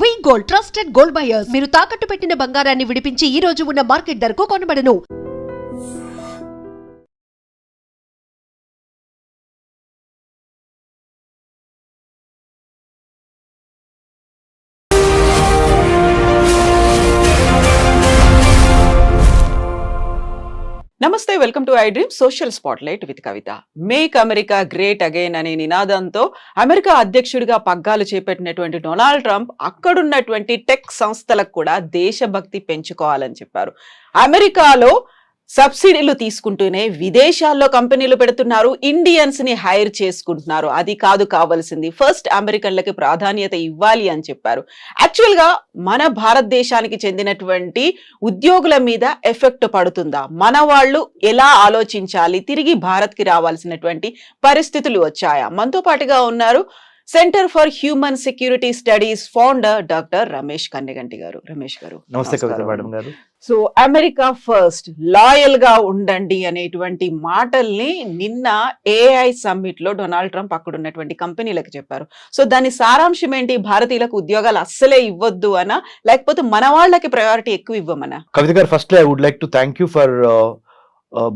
వి gold trusted gold buyers మీరు తాకట్టు పెట్టిన బంగారాన్ని విడిపించి ఈ రోజు ఉన్న మార్కెట్ ధరకు కొనబడను. నమస్తే, welcome to I dream social spotlight with Kavitha. Make America great again అనే నినాదంతో అమెరికా అధ్యక్షుడిగా పగ్గాలు చేపట్టినటువంటి డొనాల్డ్ ట్రంప్ అక్కడున్నటువంటి టెక్ సంస్థలకు కూడా దేశభక్తి పెంచుకోవాలని చెప్పారు. అమెరికాలో సబ్సిడీలు తీసుకుంటూనే విదేశాల్లో కంపెనీలు పెడుతున్నారు, ఇండియన్స్ ని హైర్ చేసుకుంటున్నారు. అది కాదు కావాల్సింది, ఫస్ట్ అమెరికన్లకి ప్రాధాన్యత ఇవ్వాలి అని చెప్పారు. యాక్చువల్ గా మన భారతదేశానికి చెందినటువంటి ఉద్యోగుల మీద ఎఫెక్ట్ పడుతుందా? మన వాళ్ళు ఎలా ఆలోచించాలి? తిరిగి భారత్ కి రావాల్సినటువంటి పరిస్థితులు వచ్చాయా? మనతో పాటుగా ఉన్నారు centre for human security studies founder doctor Ramesh Kanneganti గారు. రమేష్ గారు నమస్తే కవిత మేడం గారు. సో అమెరికా ఫస్ట్, లాయల్ గా ఉండండి అనేటువంటి మాటల్ని నిన్న ఏఐ సమ్మిట్ లో డొనాల్డ్ ట్రంప్ అక్కడ ఉన్నటువంటి కంపెనీలకు చెప్పారు. సో దాని సారాంశం ఏంటి? భారతీయులకు ఉద్యోగాలు అస్సలే ఇవ్వద్దు అనా, లేకపోతే మన వాళ్ళకి ప్రయారిటీ ఎక్కువ ఇవ్వమనా? Kavitha garu, first I would like to thank you for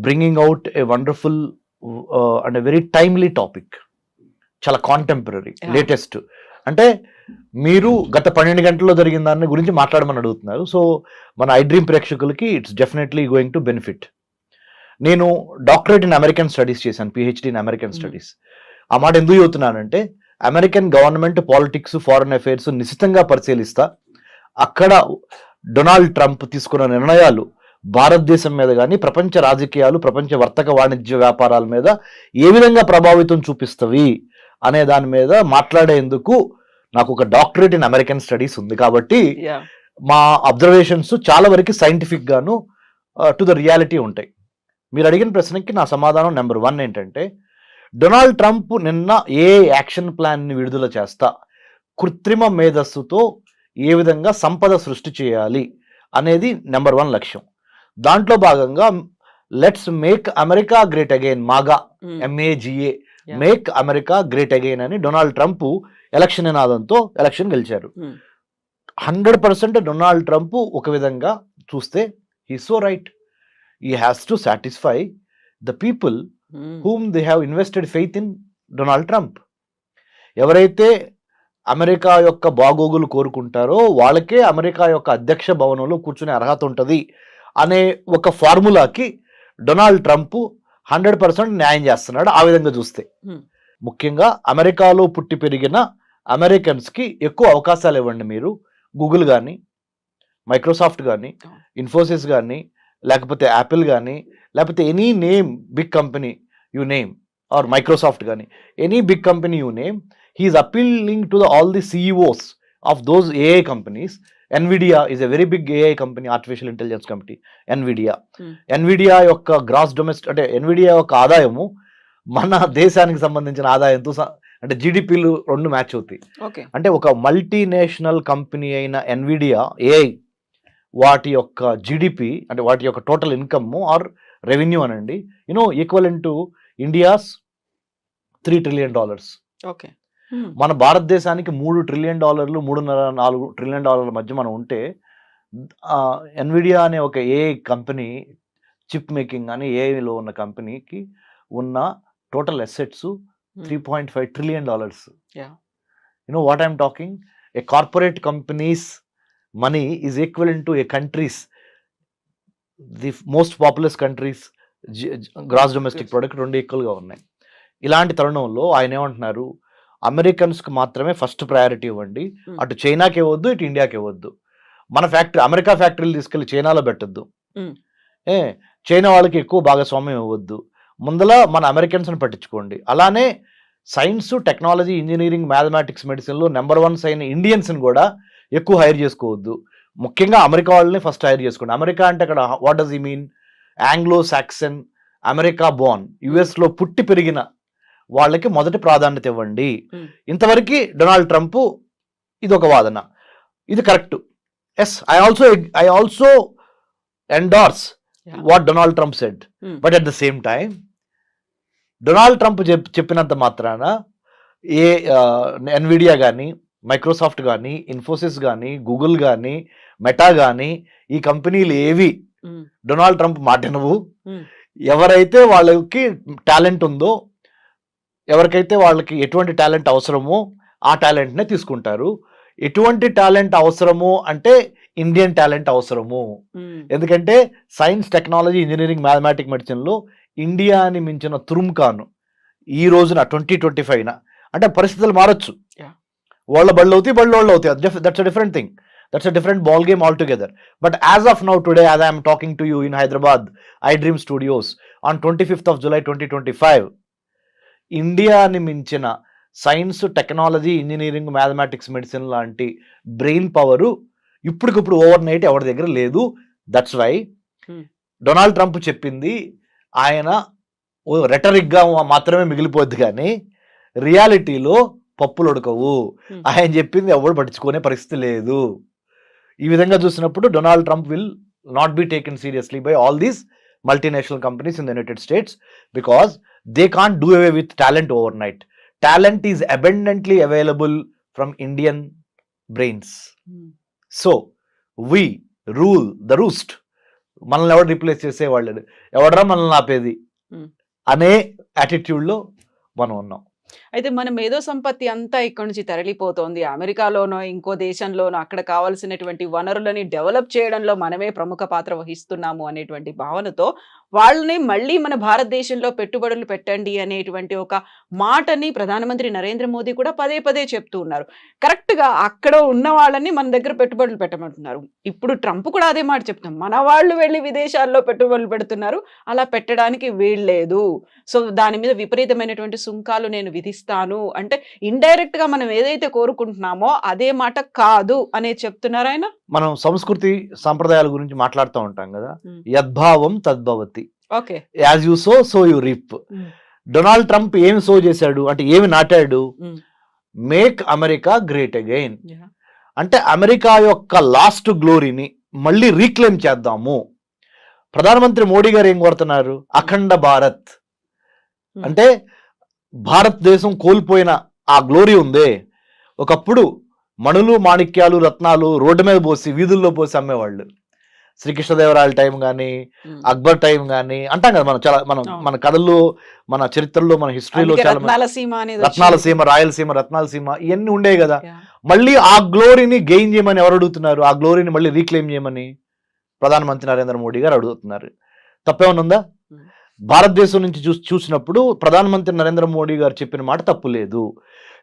bringing out a wonderful and very timely topic. చాలా కాంటెంపరీ, లేటెస్ట్. అంటే మీరు గత 12 గంటల్లో జరిగిన దాని గురించి మాట్లాడమని అడుగుతున్నారు. సో మన ఐ డ్రీమ్ ప్రేక్షకులకి it's definitely going to benefit. నేను డాక్టరేట్ ఇన్ అమెరికన్ స్టడీస్ చేశాను, పిహెచ్డి ఇన్ అమెరికన్ స్టడీస్. ఆ మాట ఎందుకు చెబుతున్నానంటే, American government politics, foreign affairs నిశితంగా పరిశీలిస్తా అక్కడ డొనాల్డ్ ట్రంప్ తీసుకున్న నిర్ణయాలు భారతదేశం మీద కానీ, ప్రపంచ రాజకీయాలు, ప్రపంచ వర్తక వాణిజ్య వ్యాపారాల మీద ఏ విధంగా ప్రభావితం చూపిస్తవి అనే దాని మీద మాట్లాడేందుకు నాకు ఒక డాక్టరేట్ ఇన్ అమెరికన్ స్టడీస్ ఉంది. కాబట్టి మా అబ్జర్వేషన్స్ చాలా వరకు సైంటిఫిక్ గాను టు ద రియాలిటీ ఉంటాయి. మీరు అడిగిన ప్రశ్నకి నా సమాధానం నెంబర్ 1 ఏంటంటే, డొనాల్డ్ ట్రంప్ నిన్న ఏ యాక్షన్ ప్లాన్ని విడుదల చేస్తా కృత్రిమ మేధస్సుతో ఏ విధంగా సంపద సృష్టి చేయాలి అనేది నెంబర్ 1 లక్ష్యం. దాంట్లో భాగంగా let's make America great again, MAGA MAGA, make America great again అని డొనాల్డ్ ట్రంప్ ఎలక్షన్ నినాదంతో ఎలక్షన్ గెలిచారు. 100% డొనాల్డ్ ట్రంప్ ఒక విధంగా చూస్తే he so right. He has to satisfy the people whom they have invested faith in Donald Trump. ఎవరైతే America యొక్క బాగోగులు కోరుకుంటారో వాళ్ళకే అమెరికా యొక్క అధ్యక్ష భవనంలో కూర్చునే అర్హత ఉంటుంది అనే ఒక ఫార్ములాకి డొనాల్డ్ ట్రంప్ 100% న్యాయం చేస్తున్నాడు. ఆ విధంగా చూస్తే ముఖ్యంగా అమెరికాలో పుట్టి పెరిగిన అమెరికన్స్కి ఎక్కువ అవకాశాలు ఇవ్వండి. మీరు గూగుల్ కానీ, మైక్రోసాఫ్ట్ కానీ, ఇన్ఫోసిస్ కానీ, లేకపోతే యాపిల్ కానీ, లేకపోతే any name big company you name, or Microsoft కానీ, any big company you name, he's appealing to all the CEOs of those AI companies. NVIDIA is a very big AI company, artificial intelligence company, NVIDIA యొక్క gross domestic అంటే NVIDIA యొక్క ఆదాయము మన దేశానికి సంబంధించిన ఆదాయంతో అంటే జీడిపిలు 2 మ్యాచ్ అవుతాయి. అంటే ఒక మల్టీనేషనల్ కంపెనీ అయిన NVIDIA AI వాటి యొక్క జీడిపి అంటే వాటి యొక్క టోటల్ ఇన్కమ్ ఆర్ రెవెన్యూ అనండి, ఈక్వలెంట్ టు ఇండియాస్ $3 trillion. మన భారతదేశానికి $3 trillion, $3.5-4 trillion మధ్య మనం ఉంటే, NVIDIA అనే ఒక AI కంపెనీ, చిప్ మేకింగ్ అని ఏఐలో ఉన్న కంపెనీకి ఉన్న total assets $3.5 trillion. What I'm talking? A corporate companies money is equivalent to a countries, the most populous countries gross domestic product 2 ఈక్వల్గా ఉన్నాయి. ఇలాంటి తరుణంలో ఆయన ఏమంటున్నారు, అమెరికన్స్కి మాత్రమే ఫస్ట్ ప్రయారిటీ ఇవ్వండి, అటు చైనాకి ఇవ్వద్దు, ఇటు ఇండియాకి ఇవ్వద్దు. మన ఫ్యాక్టరీ అమెరికా ఫ్యాక్టరీలు తీసుకెళ్లి చైనాలో పెట్టద్దు, చైనా వాళ్ళకి ఎక్కువ భాగస్వామ్యం ఇవ్వద్దు, ముందల మన అమెరికన్స్ని పట్టించుకోండి. అలానే సైన్స్, టెక్నాలజీ, ఇంజనీరింగ్, మ్యాథమెటిక్స్, మెడిసిన్లో నెంబర్ 1 అయిన ఇండియన్స్ని కూడా ఎక్కువ హైర్ చేసుకోవద్దు. ముఖ్యంగా అమెరికా వాళ్ళని ఫస్ట్ హైర్ చేసుకోండి. అమెరికా అంటే అక్కడ what does he mean? Anglo Saxon, America Born, యుఎస్లో పుట్టి పెరిగిన వాళ్ళకి మొదటి ప్రాధాన్యత ఇవ్వండి. ఇంతవరకు డొనాల్డ్ ట్రంప్ ఇది ఒక వాదన, ఇది correct. Yes, I also endorse what Donald Trump said. But at the same time Donald Trump చెప్పినంత మాత్రాన NVIDIA కానీ, మైక్రోసాఫ్ట్ కానీ, ఇన్ఫోసిస్ కానీ, గూగుల్ కానీ, మెటా కానీ, ఈ కంపెనీలు ఏవి డొనాల్డ్ ట్రంప్ మాటినవు. ఎవరైతే వాళ్ళకి టాలెంట్ ఉందో, ఎవరికైతే వాళ్ళకి ఎటువంటి టాలెంట్ అవసరమో ఆ టాలెంట్నే తీసుకుంటారు. ఎటువంటి టాలెంట్ అవసరము అంటే ఇండియన్ టాలెంట్ అవసరము. ఎందుకంటే సైన్స్, టెక్నాలజీ, ఇంజనీరింగ్, మ్యాథమెటిక్, మెడిసిన్లో ఇండియాని మించిన తురుముకాను ఈ రోజున 2025 అంటే పరిస్థితులు మారచ్చు. వాళ్ళ బళ్ళు అవుతాయి, బళ్ళు వాళ్ళు అవుతాయి. That's a different thing. That's a different ball game altogether. But as of now, today, as I am talking to you in Hyderabad, iDream Studios, on 25th of July 2025, ఇండియాని మించిన science, technology, engineering, mathematics, medicine లాంటి brain power ఇప్పటికిప్పుడు over night ఎవరి దగ్గర లేదు. That's why Donald Trump చెప్పింది ఆయన రెటరిక్గా మాత్రమే మిగిలిపోద్ది, కానీ రియాలిటీలో పప్పులు ఉడకవు. ఆయన చెప్పింది ఎవరు పట్టించుకునే పరిస్థితి లేదు. ఈ విధంగా చూసినప్పుడు Donald Trump will not be taken seriously by all these multinational companies in the United states because they can't do away with talent over night. Talent is abundantly available from Indian brains. So we rule the roost. మనల్ని ఎవరు replace చేసేవాళ్ళు, ఎవడరా మనల్ని ఆపేది అనే యాటిట్యూడ్లో మనం ఉన్నాం. అయితే మన మేధో సంపత్తి అంతా ఇక్కడ నుంచి తరలిపోతోంది. అమెరికాలోనో ఇంకో దేశంలోనో అక్కడ కావాల్సినటువంటి వనరులని డెవలప్ చేయడంలో మనమే ప్రముఖ పాత్ర వహిస్తున్నాము అనేటువంటి భావనతో వాళ్ళని మళ్ళీ మన భారతదేశంలో పెట్టుబడులు పెట్టండి అనేటువంటి ఒక మాటని ప్రధానమంత్రి నరేంద్ర మోదీ కూడా పదే పదే చెప్తూ ఉన్నారు. కరెక్ట్గా అక్కడ ఉన్న వాళ్ళని మన దగ్గర పెట్టుబడులు పెట్టమంటున్నారు. ఇప్పుడు ట్రంప్ కూడా అదే మాట చెప్తున్నాం, మన వాళ్ళు వెళ్ళి విదేశాల్లో పెట్టుబడులు పెడుతున్నారు, అలా పెట్టడానికి వీల్లేదు. సో దాని మీద విపరీతమైనటువంటి సుంకాలు నేను విధిస్తాను అంటే ఇండైరెక్ట్ గా మనం ఏదైతే కోరుకుంటున్నామో అదే మాట కాదు అనేది చెప్తున్నారు ఆయన. మనం సంస్కృతి సంప్రదాయాల గురించి మాట్లాడుతూ ఉంటాం కదా, యద్భావం తద్భవతి, okay, as you sow so you reap. Donald Trump ఏమి సో చేశాడు అంటే, ఏమి నాటాడు? Make America great again. అంటే అమెరికా యొక్క లాస్ట్ గ్లోరీని మళ్ళీ రీక్లెయిమ్ చేద్దాము. ప్రధానమంత్రి మోడీ గారు ఏం కోరుతున్నారు? అఖండ భారత్. అంటే భారతదేశం కోల్పోయిన ఆ గ్లోరీ ఉందే, ఒకప్పుడు మణులు, మాణిక్యాలు, రత్నాలు రోడ్డు మీద పోసి, వీధుల్లో పోసి అమ్మేవాళ్ళు. శ్రీకృష్ణదేవరాయల టైం కానీ, అక్బర్ టైం కానీ అంటాం కదా మనం. చాలా మన కథల్లో, మన చరిత్రలో, మన హిస్టరీలో చాలా రత్నాలసీమ, రాయలసీమ, రత్నాలసీమ ఇవన్నీ ఉండేవి కదా. మళ్ళీ ఆ గ్లోరీని గెయిన్ చేయమని ఎవరు అడుగుతున్నారు? ఆ గ్లోరీని మళ్ళీ రీక్లెయిమ్ చేయమని ప్రధానమంత్రి నరేంద్ర మోడీ గారు అడుగుతున్నారు. తప్పేమనుందా? భారతదేశం నుంచి చూసినప్పుడు ప్రధానమంత్రి నరేంద్ర మోడీ గారు చెప్పిన మాట తప్పు లేదు.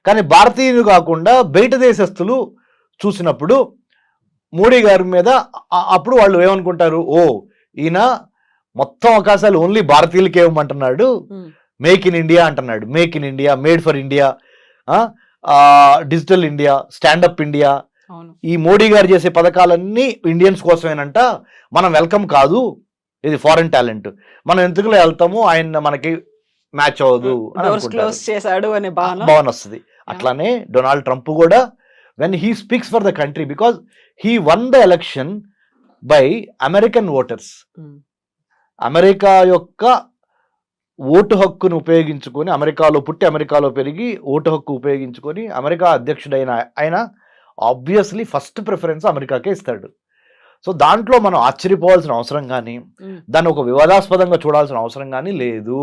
కానీ భారతీయులు కాకుండా బయట దేశస్తులు చూసినప్పుడు మోడీ గారి మీద అప్పుడు వాళ్ళు ఏమనుకుంటారు? ఓ, ఈయన మొత్తం అవకాశాలు ఓన్లీ భారతీయులకే ఇవ్వమంటున్నాడు, మేక్ ఇన్ ఇండియా అంటున్నాడు. Make in India, made for India, digital India, stand up India, ఈ మోడీ గారు చేసే పథకాలన్నీ ఇండియన్స్ కోసమేనంట. మనం వెల్కమ్ కాదు, ఇది ఫారెన్ టాలెంట్, మనం ఎందుకు వెళ్తాము, ఆయన మనకి మ్యాచ్ అవ్వదు అని భావన వస్తుంది. అట్లానే డొనాల్డ్ ట్రంప్ కూడా when he speaks for the country, because he one the election by American voters. America యొక్క ఓటు హక్కును ఉపయోగించుకొని, అమెరికాలో పుట్టి అమెరికాలో పెరిగి ఓటు హక్కు ఉపయోగించుకొని అమెరికా అధ్యక్షుడైన ఆయన ఆబ్వియస్లీ ఫస్ట్ ప్రిఫరెన్స్ అమెరికాకే ఇస్తాడు. సో దాంట్లో మనం ఆశ్చర్యపోవాల్సిన అవసరం కానీ, దాన్ని ఒక వివాదాస్పదంగా చూడాల్సిన అవసరం కానీ లేదు.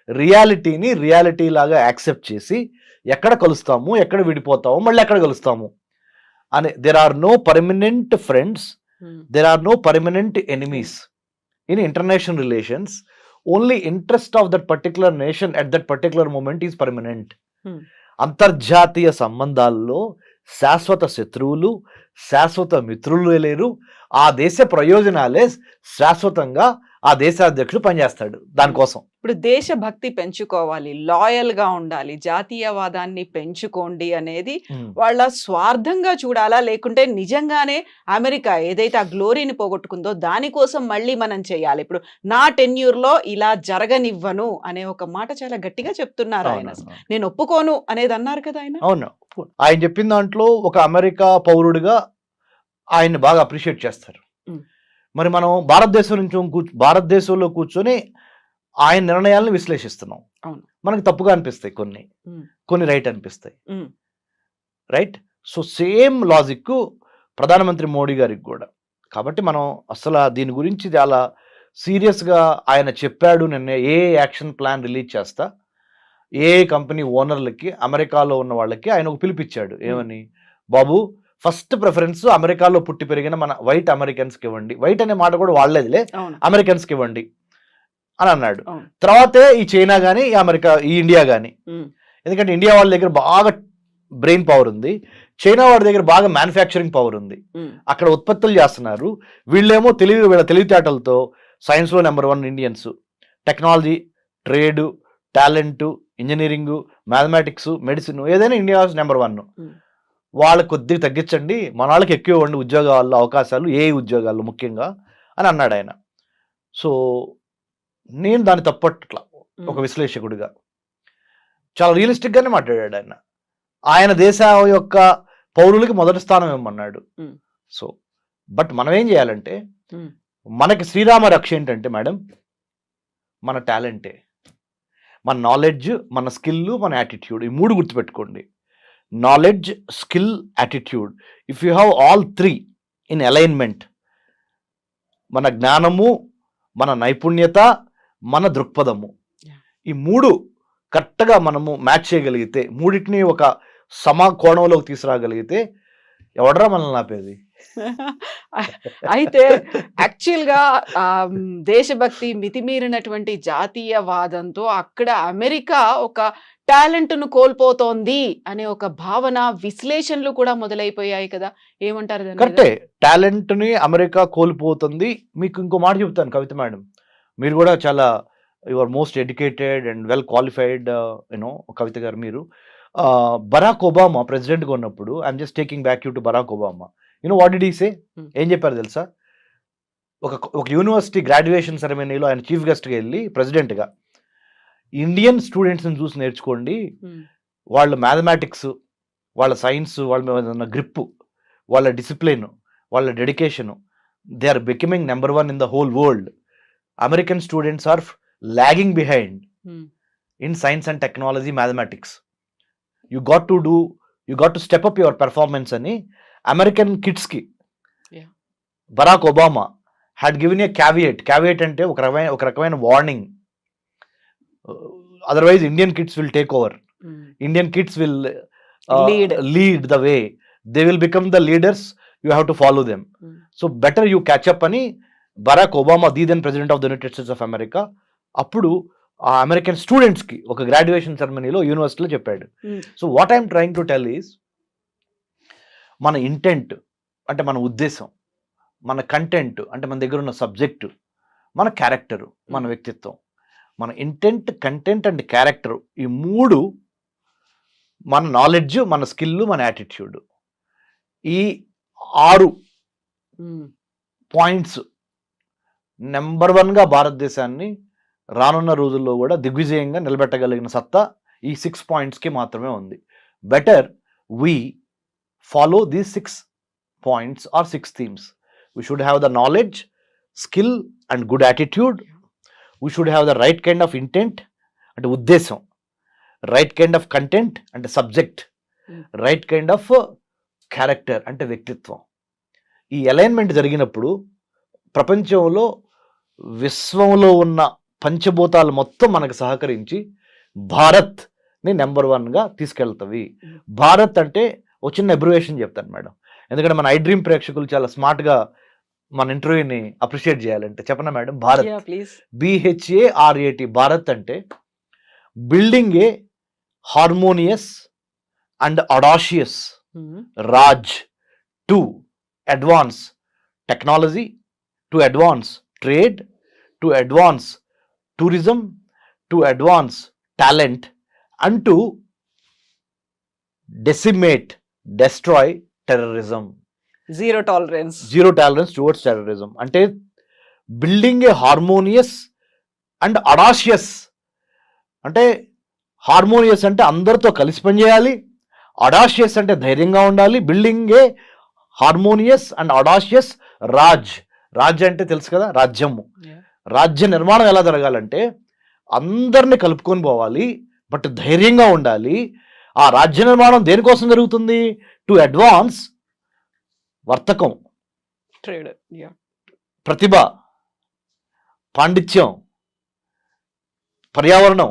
రియాలిటీని రియాలిటీ లాగా యాక్సెప్ట్ చేసి ఎక్కడ కలుస్తాము, ఎక్కడ విడిపోతాము, మళ్ళీ ఎక్కడ కలుస్తాము అని. There are no permanent friends, there are no permanent enemies in international relations. Only interest of that particular nation at that particular moment is permanent. అంతర్జాతీయ సంబంధాల్లో శాశ్వత శత్రువులు, శాశ్వత మిత్రులు లేరు. ఆ దేశ ప్రయోజనాలే శాశ్వతంగా ఆ దేశాధ్యక్షుడు పనిచేస్తాడు దానికోసం. ఇప్పుడు దేశభక్తి పెంచుకోవాలి, లాయల్ గా ఉండాలి, జాతీయవాదాన్ని పెంచుకోండి అనేది వాళ్ళ స్వార్థంగా చూడాలా, లేకుంటే నిజంగానే అమెరికా ఏదైతే ఆ గ్లోరీని పోగొట్టుకుందో దానికోసం మళ్ళీ మనం చేయాలి? ఇప్పుడు నా టెన్యూర్ లో ఇలా జరగనివ్వను అనే ఒక మాట చాలా గట్టిగా చెప్తున్నారు ఆయన. నేను ఒప్పుకోను అనేది అన్నారు కదా ఆయన. అవును, ఆయన చెప్పిన దాంట్లో ఒక అమెరికా పౌరుడిగా ఆయన్ని బాగా అప్రిషియేట్ చేస్తారు. మరి మనం భారతదేశంలో కూర్చొని ఆయన నిర్ణయాలను విశ్లేషిస్తున్నాం. మనకు తప్పుగా అనిపిస్తాయి కొన్ని రైట్ అనిపిస్తాయి. రైట్, సో సేమ్ లాజిక్ ప్రధానమంత్రి మోడీ గారికి కూడా. కాబట్టి మనం అసలు దీని గురించి చాలా సీరియస్గా ఆయన చెప్పాడు. నిన్న ఏ యాక్షన్ ప్లాన్ రిలీజ్ చేస్తా, ఏ కంపెనీ ఓనర్లకి అమెరికాలో ఉన్న వాళ్ళకి ఆయన ఒక పిలిపిచ్చాడు. ఏమని, బాబు ఫస్ట్ ప్రిఫరెన్స్ అమెరికాలో పుట్టి పెరిగిన మన వైట్ అమెరికన్స్కి ఇవ్వండి, వైట్ అనే మాట కూడా వాడలేదులే, అమెరికన్స్కి ఇవ్వండి అని అన్నాడు. తర్వాతే ఈ చైనా కానీ ఈ ఇండియా కానీ. ఎందుకంటే ఇండియా వాళ్ళ దగ్గర బాగా బ్రెయిన్ పవర్ ఉంది, చైనా వాడి దగ్గర బాగా మ్యానుఫ్యాక్చరింగ్ పవర్ ఉంది, అక్కడ ఉత్పత్తులు చేస్తున్నారు. వీళ్ళేమో వీళ్ళ తెలివితేటలతో సైన్స్లో number 1 Indians, technology, trade, talent, engineering, mathematics, medicine, ఏదైనా ఇండియా నెంబర్ 1. వాళ్ళకి కొద్దిగా తగ్గించండి, మన వాళ్ళకి ఎక్కువ ఇవ్వండి ఉద్యోగాల్లో అవకాశాలు, ఏ ఉద్యోగాల్లో ముఖ్యంగా అని అన్నాడు ఆయన. సో నేను దాన్ని తప్పట్ల ఒక విశ్లేషకుడిగా, చాలా రియలిస్టిక్గానే మాట్లాడాడు ఆయన. ఆయన దేశ యొక్క పౌరులకి మొదటి స్థానం ఇవ్వమన్నాడు. సో బట్ మనం ఏం చేయాలంటే, మనకి శ్రీరామ రక్ష ఏంటంటే మేడం, మన టాలెంటే, మన నాలెడ్జ్, మన స్కిల్, మన యాటిట్యూడ్. ఈ 3 గుర్తుపెట్టుకోండి. Knowledge, skill, attitude. If you have all 3 in alignment, మన జ్ఞానము, మన నైపుణ్యత, మన దృక్పథము, ఈ 3 కరెక్ట్గా మనము మ్యాచ్ చేయగలిగితే, 3టిని ఒక సమకోణంలోకి తీసుకురాగలిగితే ఎవడరా మనల్ని ఆపేది? అయితే యాక్చువల్గా దేశభక్తి మితిమీరినటువంటి జాతీయవాదంతో అక్కడ అమెరికా ఒక టాలెంట్ను కోల్పోతోంది అనే ఒక భావన, విశ్లేషణలు కూడా మొదలైపోయాయి కదా, ఏమంటారు? కరెక్టే, టాలెంట్ని అమెరికా కోల్పోతుంది. మీకు ఇంకో మాట చెప్తాను కవిత మేడం, మీరు కూడా చాలా your most educated and well qualified Kavitha garu. మీరు బరాక్ ఒబామా ప్రెసిడెంట్గా ఉన్నప్పుడు, I'm just taking back you to Barack Obama, what did he say? ఏం చెప్పారు తెలుసా? ఒక యూనివర్సిటీ గ్రాడ్యుయేషన్ సెరమనీలో ఆయన చీఫ్ గెస్ట్గా వెళ్ళి ప్రెసిడెంట్గా, ఇండియన్ స్టూడెంట్స్ని చూసి నేర్చుకోండి, వాళ్ళ మ్యాథమెటిక్స్, వాళ్ళ సైన్స్, వాళ్ళ గ్రిప్, వాళ్ళ డిసిప్లిన్, వాళ్ళ dedication, they are becoming number 1 in the whole world. American students are lagging behind in science and technology, mathematics. You got to step up your performance అని American కిడ్స్కి Barack Obama had given a caveat అంటే ఒక రకమైన warning. Otherwise Indian kids will take over, Indian kids will lead the way, they will become the leaders, you have to follow them. So better you catch up అని Barack Obama, the then president of the United States of America, అప్పుడు ఆ American స్టూడెంట్స్కి ఒక graduation సెరమనీలో యూనివర్సిటీలో చెప్పాడు. So what I'm trying to tell is, మన intent అంటే మన ఉద్దేశం, మన కంటెంట్ అంటే మన దగ్గర ఉన్న సబ్జెక్టు, మన క్యారెక్టరు, మన వ్యక్తిత్వం, మన ఇంటెంట్, కంటెంట్ అండ్ క్యారెక్టర్, ఈ 3 మన నాలెడ్జ్, మన స్కిల్, మన యాటిట్యూడ్, ఈ 6 పాయింట్స్ నెంబర్ 1గా భారతదేశాన్ని రానున్న రోజుల్లో కూడా దిగ్విజయంగా నిలబెట్టగలిగిన సత్తా ఈ 6 పాయింట్స్కి మాత్రమే ఉంది. Better we follow these 6 points or 6 themes. We should have the knowledge, skill and good attitude. We should have the right kind of intent and uddesam, right kind of content and subject, right kind of character and వ్యక్తిత్వం. ఈ alignment జరిగినప్పుడు ప్రపంచంలో, విశ్వంలో ఉన్న పంచభూతాలు మొత్తం మనకు సహకరించి భారత్ని నెంబర్ 1గా తీసుకెళ్తవి. భారత్ అంటే ఒక చిన్న అబ్రివేషన్ చెప్తాను మేడం, ఎందుకంటే మన ఐ డ్రీమ్ ప్రేక్షకులు చాలా స్మార్ట్గా మన ఇంటర్వ్యూని అప్రిషియేట్ చేయాలంటే చెప్పనా మేడం? భారత్, BHARAT. భారత్ అంటే building a harmonious and audacious Raj to advance technology, to advance trade, to advance tourism, to advance talent and to decimate, destroy terrorism. Zero tolerance towards terrorism. అంటే building a harmonious and audacious. అంటే harmonious అంటే అందరితో కలిసి పనిచేయాలి, audacious అంటే ధైర్యంగా ఉండాలి. Building a harmonious and audacious Raj అంటే తెలుసు కదా, రాజ్యము. రాజ్య నిర్మాణం ఎలా జరగాలంటే అందరిని కలుపుకొని పోవాలి, బట్ ధైర్యంగా ఉండాలి. ఆ రాజ్య నిర్మాణం దేనికోసం జరుగుతుంది? టు అడ్వాన్స్ వర్తకం, ట్రేడ్, ప్రతిభ, పాండిత్యం, పర్యావరణం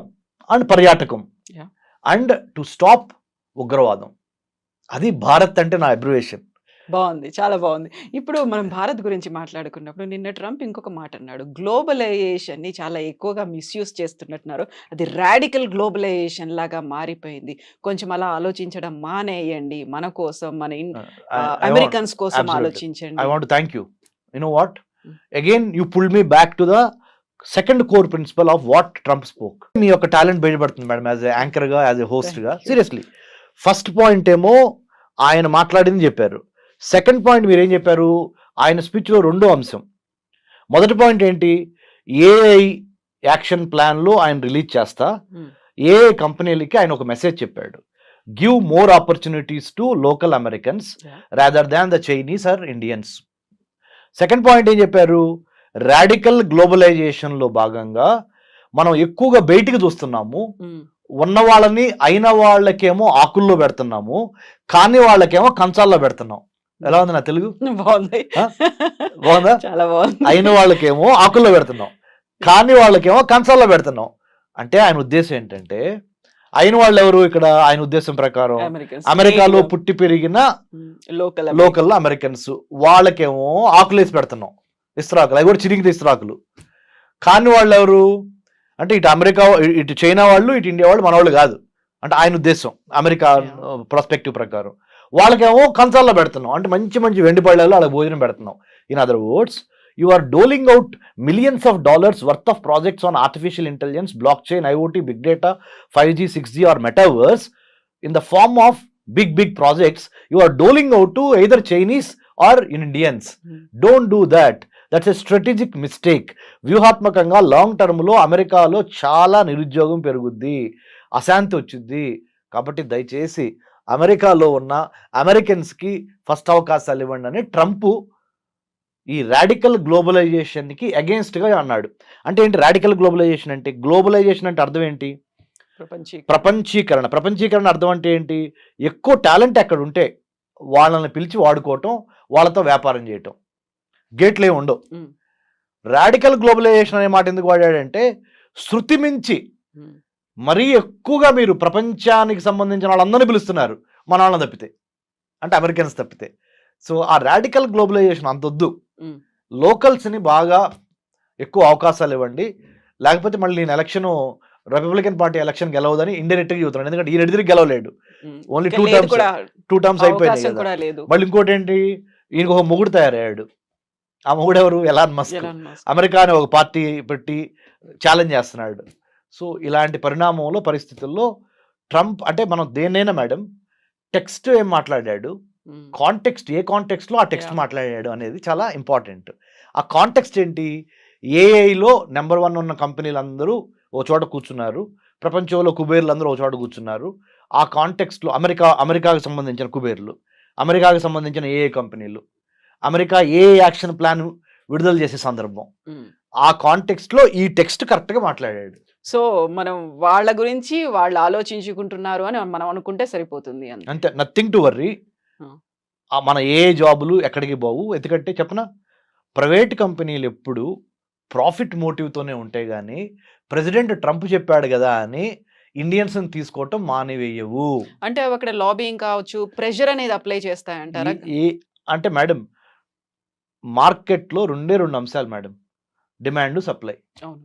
అండ్ పర్యాటకం, Yeah. అండ్ టు స్టాప్ ఉగ్రవాదం. అది భారత్ అంటే నా అబ్రివేషన్. బాగుంది, చాలా బాగుంది. ఇప్పుడు మనం భారత్ గురించి మాట్లాడుకున్నప్పుడు నిన్న ట్రంప్ ఇంకొక మాట అన్నాడు, గ్లోబలైజేషన్ ని చాలా ఎక్కువగా మిస్యూజ్ చేస్తున్నట్టున్నారు, అది రాడికల్ గ్లోబలైజేషన్ లాగా మారిపోయింది, కొంచెం అలా ఆలోచించడం మానేయండి, మన కోసం, మన అమెరికన్స్ కోసం ఆలోచించండి. I want to thank you. You know what? Again, you pulled me back to the second core principle of what Trump spoke. మీ యొక్క టాలెంట్ బయటపడుతుంది మేడం, యాజ్ ఎ యాంకర్ గా, యాజ్ ఎ హోస్ట్ గా. Thank you. Seriously, first point ఏమో ఆయన మాట్లాడింది చెప్పారు. Second point మీరు ఏం చెప్పారు? ఆయన స్పీచ్ లో రెండో అంశం. మొదటి పాయింట్ ఏంటి? ఏఐ యాక్షన్ ప్లాన్ లో ఆయన రిలీజ్ చేస్తా, Hmm. ఏఐ కంపెనీలకి ఆయన ఒక మెసేజ్ చెప్పాడు, give more opportunities to local Americans Yeah. Rather than the Chinese or Indians. Second point ఏం చెప్పారు? రాడికల్ గ్లోబలైజేషన్ లో భాగంగా మనం ఎక్కువగా బయటికి చూస్తున్నాము, Hmm. ఉన్న వాళ్ళని అయిన వాళ్ళకేమో ఆకుల్లో పెడుతున్నాము, కాని వాళ్ళకేమో కంచాల్లో పెడుతున్నాం. ఎలా ఉంది నా తెలుగు? బాగుంది, ఆ? బాగుందా? చాలా బాగుంది. అయిన వాళ్ళకేమో ఆకుల్లో పెడుతున్నాం, కాని వాళ్ళకేమో కంచాల్లో పెడుతున్నాం. అంటే ఆయన ఉద్దేశం ఏంటంటే, అయిన వాళ్ళు ఎవరు ఇక్కడ? ఆయన ఉద్దేశం ప్రకారం Americans. అమెరికాలో పుట్టి పెరిగిన లోకల్ అమెరికన్స్, వాళ్ళకేమో ఆకులేసి పెడుతున్నాం, ఇస్త్రాకులు, అవి కూడా చిరిగిన ఇస్త్రాకులు. కాని వాళ్ళు ఎవరు అంటే, ఇటు అమెరికా, ఇటు చైనా వాళ్ళు, ఇటు ఇండియా వాళ్ళు మన వాళ్ళు కాదు. అంటే ఆయన ఉద్దేశం అమెరికా ప్రాస్పెక్టివ్ ప్రకారం. వాళ్ళకేమో కంచాల్లో పెడుతున్నాం, అంటే మంచి మంచి వెండి పళ్ళలో వాళ్ళకి భోజనం పెడుతున్నాం. In other words, you are doling out millions of dollars worth of projects on artificial intelligence, blockchain, IoT, big data, 5G, 6G or metaverse in the form of big projects. You are doling out to either Chinese or Indians. Don't do that. That's a strategic mistake. వ్యూహాత్మకంగా long term లో అమెరికాలో చాలా నిరుద్యోగం పెరుగుద్ది, అశాంతి వచ్చింది. కాబట్టి దయచేసి అమెరికాలో ఉన్న అమెరికన్స్ కి ఫస్ట్ అవకాశాలు ఇవ్వండి అని ట్రంప్ ఈ రాడికల్ గ్లోబలైజేషన్ కి అగేన్స్ట్ గా అన్నాడు. అంటే ఏంటి రాడికల్ గ్లోబలైజేషన్ అంటే? గ్లోబలైజేషన్ అంటే అర్థం ఏంటి? ప్రపంచీకరణ. ప్రపంచీకరణ అర్థం అంటే ఏంటి? ఎక్కువ టాలెంట్ ఎక్కడ ఉంటే వాళ్ళని పిలిచి వాడుకోవటం, వాళ్ళతో వ్యాపారం చేయటం, గేట్లే ఉండవు. రాడికల్ గ్లోబలైజేషన్ అనే మాట ఎందుకు వాడాడంటే, శృతి మించి మరీ ఎక్కువగా మీరు ప్రపంచానికి సంబంధించిన వాళ్ళందరినీ పిలుస్తున్నారు, మన వాళ్ళని తప్పితే, అంటే అమెరికన్స్ తప్పితే. సో ఆ రాడికల్ గ్లోబలైజేషన్ అంతొద్దు, లోకల్స్ని బాగా ఎక్కువ అవకాశాలు ఇవ్వండి, లేకపోతే మళ్ళీ నేను ఎలక్షన్ రిపబ్లికన్ పార్టీ ఎలక్షన్ గెలవదని ఇండైరెక్ట్గా చెబుతున్నాను. ఎందుకంటే ఈయన ఎదురు గెలవలేడు, ఓన్లీ టూ టర్మ్స్ అయిపోయింది కదా. మళ్ళీ ఇంకోటి ఏంటి, ఈయనకు ఒక మొగుడు తయారయ్యాడు. ఆ మొగుడు ఎవరు? Elon Musk. అమెరికా అనే ఒక పార్టీ పెట్టి ఛాలెంజ్ చేస్తున్నాడు. సో ఇలాంటి పరిస్థితుల్లో ట్రంప్ అంటే, మనం దేన్నైనా మేడం టెక్స్ట్ ఏం మాట్లాడాడు, కాంటెక్స్ట్ ఏ కాంటెక్స్ట్లో ఆ టెక్స్ట్ మాట్లాడాడు అనేది చాలా ఇంపార్టెంట్. ఆ కాంటెక్స్ట్ ఏంటి? ఏఐలో నెంబర్ 1 ఉన్న కంపెనీలందరూ ఓ చోట కూర్చున్నారు, ప్రపంచంలో కుబేర్లు అందరూ ఓ చోట కూర్చున్నారు. ఆ కాంటెక్స్ట్లో అమెరికాకు సంబంధించిన కుబేర్లు, అమెరికాకు సంబంధించిన ఏఐ కంపెనీలు, అమెరికా ఏ యాక్షన్ ప్లాన్ విడుదల చేసే సందర్భం, ఆ కాంటెక్స్ట్లో ఈ టెక్స్ట్ కరెక్ట్గా మాట్లాడాడు. సో మనం వాళ్ళ గురించి వాళ్ళు ఆలోచించుకుంటున్నారు అని మనం అనుకుంటే సరిపోతుంది అంతే, నథింగ్ టు వర్రీ. మన ఏ జాబులు ఎక్కడికి పోవు. ఎందుకంటే చెప్పనా, ప్రైవేట్ కంపెనీలు ఎప్పుడు ప్రాఫిట్ మోటివ్తోనే ఉంటాయి, కానీ ప్రెసిడెంట్ ట్రంప్ చెప్పాడు కదా అని ఇండియన్స్ని తీసుకోవటం మానేవేయవు. అంటే అక్కడ లాబింగ్ కావచ్చు, ప్రెషర్ అనేది అప్లై చేస్తాయంటారా? అంటే మేడం, మార్కెట్లో రెండు అంశాలు మేడం, డిమాండ్, సప్లై. అవును,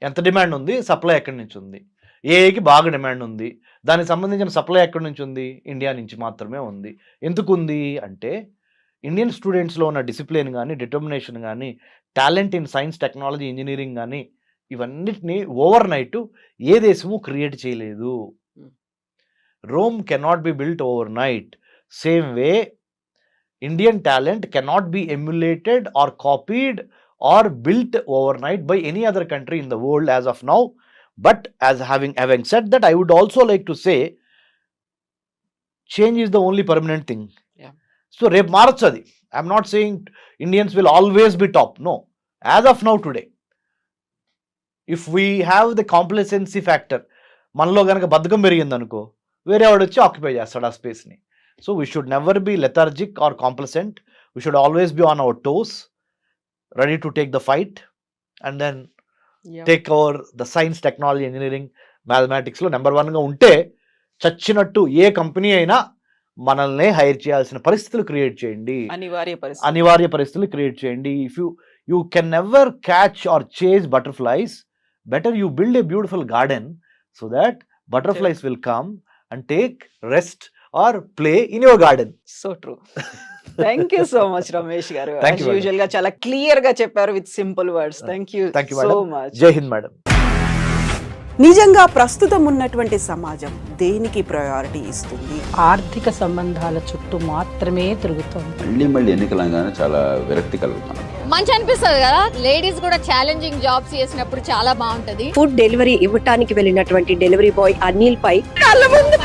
ఎంత డిమాండ్ ఉంది, సప్లై ఎక్కడి నుంచి ఉంది. ఏఐకి బాగా డిమాండ్ ఉంది, దానికి సంబంధించిన సప్లై ఎక్కడి నుంచి ఉంది? ఇండియా నుంచి మాత్రమే ఉంది. ఎందుకు ఉంది అంటే, ఇండియన్ స్టూడెంట్స్లో ఉన్న డిసిప్లిన్ కానీ, డిటర్మినేషన్ కానీ, talent in science, technology, engineering కానీ, ఇవన్నిటిని ఓవర్ నైట్ ఏ దేశము క్రియేట్ చేయలేదు. Rome cannot be built overnight. Same way Indian talent cannot be emulated or copied or built overnight by any other country in the world as of now. But as having said that, I would also like to say, change is the only permanent thing. Yeah. So rep marchadi, I am not saying Indians will always be top, no. As of now today, if we have the complacency factor, మనలో గనక బద్ధకం పెరిగింది అనుకో, వేరే వాడు వచ్చి occupy చేస్తాడు ఆ స్పేస్ని. So we should never be lethargic or complacent. We should always be on our toes, ready to take the fight, and then take over the science, technology, engineering, mathematics లో నెంబర్ 1 గా ఉంటే చచ్చినట్టు ఏ company అయినా మనల్ని hire చేయాల్సిన పరిస్థితులు create చేయండి, అనివార్య పరిస్థితులు క్రియేట్ చేయండి. If you can never catch or chase butterflies, better you build a beautiful garden so that butterflies will come and take rest or play in your garden. So true. Thank you so much Ramesh గారు. Usual గా చాలా clear గా చెప్పారు with simple words. Thank you so much. జై హింద్ madam. నిజంగా ప్రస్తుతం ఉన్నటువంటి సమాజం దేనికి ప్రయారిటీ ఇస్తుంది? ఆర్థిక సంబంధాల చుట్టూ మాత్రమే తిరుగుతుంది. మళ్ళీ ఎన్నికలంగానే చాలా విరక్తి కలుగుతాను. మంచి అనిపిస్తుంది కదా, లేడీస్ కూడా ఛాలెంజింగ్ జాబ్స్ చేసినప్పుడు చాలా బాగుంటది. ఫుడ్ డెలివరీ ఇవ్వటానికి వెళ్ళినటువంటి డెలివరీ బాయ్ అనిల్ పై కళ్ళ ముందు